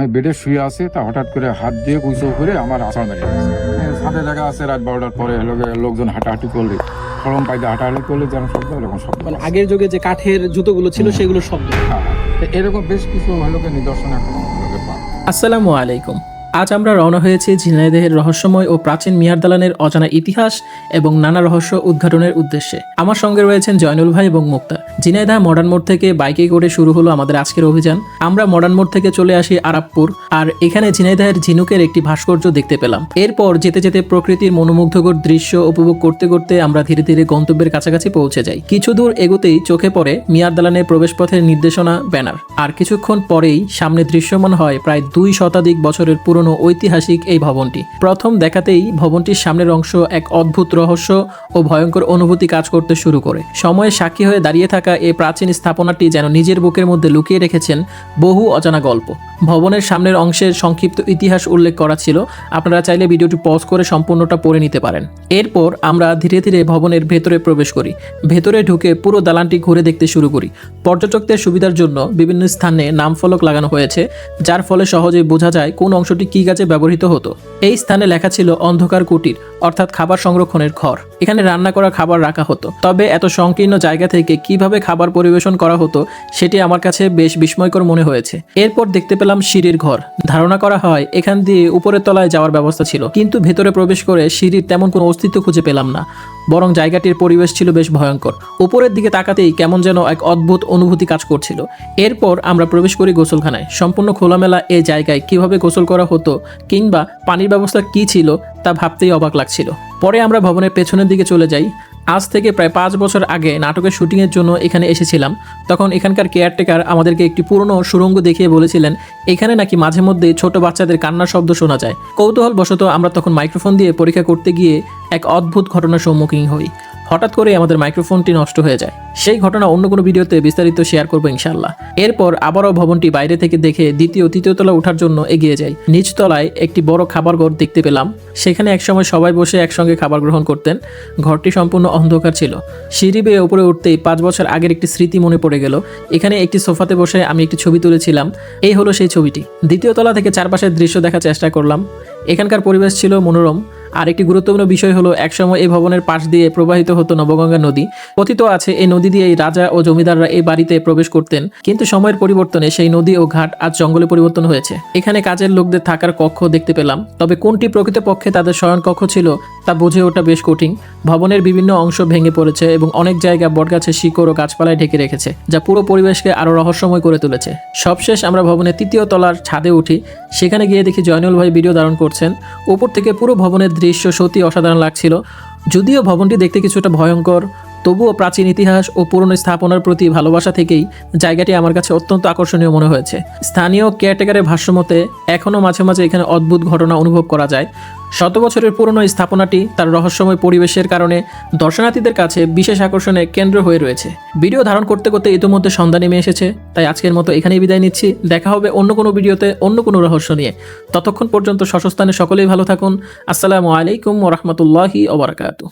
আমি বেডে শুয়ে আছে, তা হঠাৎ করে হাত দিয়ে কুইচো করে আমার আছাড় মেরে গেছে। ছাদে জায়গা আছে, রাত 12টার পরে লোকজন হাঁটাহাঁটি করলে, গরম পাইতে হাঁটাহাঁটি করলে যেন শব্দ, এরকম শব্দ। মানে আগের যুগে যে কাঠের জুতোগুলো ছিল সেগুলো শব্দ। এরকম বেশ কিছু নিদর্শন এখন পাওয়া। আসসালামু আলাইকুম। আজ আমরা রওনা হয়েছি ঝিনাইদহের রহস্যময় ও প্রাচীন মিয়ার দালানের অজানা ইতিহাস এবং নানা রহস্য উদ্ঘাটনের উদ্দেশ্যে। আমার সঙ্গে রয়েছেন জয়নুল ভাই এবং মুক্তা। ঝিনাইদহ মডার্ন মোড় থেকে বাইকে করে শুরু হলো আমাদের আজকের অভিযান। আমরা মডার্ন মোড় থেকে চলে আসি আরাবপুর, আর এখানে ঝিনাইদহের ঝিনুকের একটি ভাস্কর্য দেখতে পেলাম। এরপর যেতে যেতে প্রকৃতির মনোমুগ্ধকর দৃশ্য উপভোগ করতে করতে আমরা ধীরে ধীরে গন্তব্যের কাছাকাছি পৌঁছে যাই। কিছু দূর এগোতেই চোখে পড়ে মিয়ার দালানের প্রবেশপথের নির্দেশনা ব্যানার, আর কিছুক্ষণ পরেই সামনে দৃশ্যমান হয় প্রায় 2 শতাধিক বছরের পুরনো ঐতিহাসিক এই ভবনটি। প্রথম দেখাতেই ভবনটির সামনের অংশ এক অদ্ভুত রহস্য ও ভয়ঙ্কর অনুভূতি কাজ করতে শুরু করে। সময়ের সাক্ষী হয়ে দাঁড়িয়ে থাকা এই প্রাচীন স্থাপনাটি যেন নিজের বুকের মধ্যে লুকিয়ে রেখেছেন বহু অজানা গল্প। ভবনের সামনের অংশের সংক্ষিপ্ত ইতিহাস উল্লেখ করা ছিল, আপনারা চাইলে ভিডিওটি পজ করে সম্পূর্ণটা পড়ে নিতে পারেন। এরপর আমরা ধীরে ধীরে ভবনের ভেতরে প্রবেশ করি। ভেতরে ঢুকে পুরো দালানটি ঘুরে দেখতে শুরু করি। পর্যটকদের সুবিধার জন্য বিভিন্ন স্থানে নাম ফলক লাগানো হয়েছে, যার ফলে সহজেই বোঝা যায় কোন অংশটি কী কাজে ব্যবহৃত হতো। এই স্থানে লেখা ছিল অন্ধকার কুটির, অর্থাৎ খাবার সংরক্ষণের ঘর। এখানে রান্না করা খাবার রাখা হতো। তবে এত সংকীর্ণ জায়গা থেকে কিভাবে খাবার পরিবেশন করা হতো সেটি আমার কাছে বেশ বিস্ময়কর মনে হয়েছে। এরপর দেখতে পেলাম সিঁড়ির ঘর। ধারণা করা হয় এখান দিয়ে উপরের তলায় যাওয়ার ব্যবস্থা ছিল, কিন্তু ভেতরে প্রবেশ করে সিঁড়ির তেমন কোনো অস্তিত্ব খুঁজে পেলাম না, বরং জায়গাটির পরিবেশ ছিল বেশ ভয়ঙ্কর। উপরের দিকে তাকাতেই কেমন যেন এক অদ্ভুত অনুভূতি কাজ করছিল। এরপর আমরা প্রবেশ করি গোসলখানায়। সম্পূর্ণ খোলামেলা এই জায়গায় কিভাবে গোসল করা হতো কিংবা পানির ব্যবস্থা কি ছিল তা ভাবতেই অবাক লাগছিল। পরে আমরা ভবনের পেছনের দিকে চলে যাই। আজ থেকে প্রায় 5 বছর আগে নাটকের শুটিংয়ের জন্য এখানে এসেছিলাম। তখন এখানকার কেয়ারটেকার আমাদেরকে একটি পুরনো সুড়ঙ্গ দেখিয়ে বলেছিলেন এখানে নাকি মাঝে মধ্যে ছোট বাচ্চাদের কান্নার শব্দ শোনা যায়। কৌতূহলবশত আমরা তখন মাইক্রোফোন দিয়ে পরীক্ষা করতে গিয়ে এক অদ্ভুত ঘটনার সম্মুখীন হই। হঠাৎ করে আমাদের মাইক্রোফোনটি নষ্ট হয়ে যায়। সেই ঘটনা অন্য কোনো ভিডিওতে বিস্তারিত শেয়ার করবো ইনশাল্লাহ। এরপর আবারও ভবনটি বাইরে থেকে দেখে দ্বিতীয় তৃতীয় তলা ওঠার জন্য এগিয়ে যাই। নিচ তলায় একটি বড় খাবার ঘর দেখতে পেলাম। সেখানে একসময় সবাই বসে একসঙ্গে খাবার গ্রহণ করতেন। ঘরটি সম্পূর্ণ অন্ধকার ছিল। সিঁড়ি বেয়ে উপরে উঠতেই 5 বছর আগের একটি স্মৃতি মনে পড়ে গেল। এখানে একটি সোফাতে বসে আমি একটি ছবি তুলেছিলাম। এই হলো সেই ছবিটি। দ্বিতীয় তলা থেকে চারপাশের দৃশ্য দেখার চেষ্টা করলাম। এখানকার পরিবেশ ছিল মনোরম। আর একটি গুরুত্বপূর্ণ বিষয় হলো একসময় এই ভবনের পাশ দিয়ে প্রবাহিত হতো নবগঙ্গা নদী। কথিত আছে এই নদী দিয়েই রাজা ও জমিদাররা এই বাড়িতে প্রবেশ করতেন, কিন্তু সময়ের পরিবর্তনে সেই নদী ও ঘাট আজ জঙ্গলে পরিবর্তন হয়েছে। এখানে কাজের লোকদের থাকার কক্ষ দেখতে পেলাম, তবে কোনটি প্রকৃতপক্ষে তাদের শয়ন কক্ষ ছিল তা বুঝে ওঠা বেশ কঠিন। ভবনের বিভিন্ন অংশ ভেঙে পড়েছে এবং অনেক জায়গা বটগাছের শিকড় ও গাছপালায় ঢেকে রেখেছে, যা পুরো পরিবেশকে আরো রহস্যময় করে তুলেছে। সবশেষ আমরা ভবনের 3য় তলার ছাদে উঠি। সেখানে গিয়ে দেখি জয়নুল ভাই ভিডিও ধারণ করছেন। উপর থেকে পুরো ভবনের দৃশ্য সত্যি অসাধারণ লাগছিল। যদিও ভবনটি দেখতে কিছুটা ভয়ঙ্কর, তবুও প্রাচীন ইতিহাস ও পুরনো স্থাপনার প্রতি ভালোবাসা থেকেই জায়গাটি আমার কাছে অত্যন্ত আকর্ষণীয় মনে হয়েছে। স্থানীয় কেয়ারটেকারের ভাষ্যমতে এখনও মাঝে মাঝে এখানে অদ্ভুত ঘটনা অনুভব করা যায়। শত বছরের পুরনো স্থাপনাটি তার রহস্যময় পরিবেশের কারণে দর্শনার্থীদের কাছে বিশেষ আকর্ষণের কেন্দ্র হয়ে রয়েছে। ভিডিও ধারণ করতে করতে ইতিমধ্যে সন্ধ্যা নেমে এসেছে, তাই আজকের মতো এখানেই বিদায় নিচ্ছি। দেখা হবে অন্য কোনো ভিডিওতে অন্য কোনো রহস্য নিয়ে। ততক্ষণ পর্যন্ত সশস্থানে সকলেই ভালো থাকুন। আসসালামু আলাইকুম ওয়া রাহমাতুল্লাহি ওয়া বারাকাতুহু।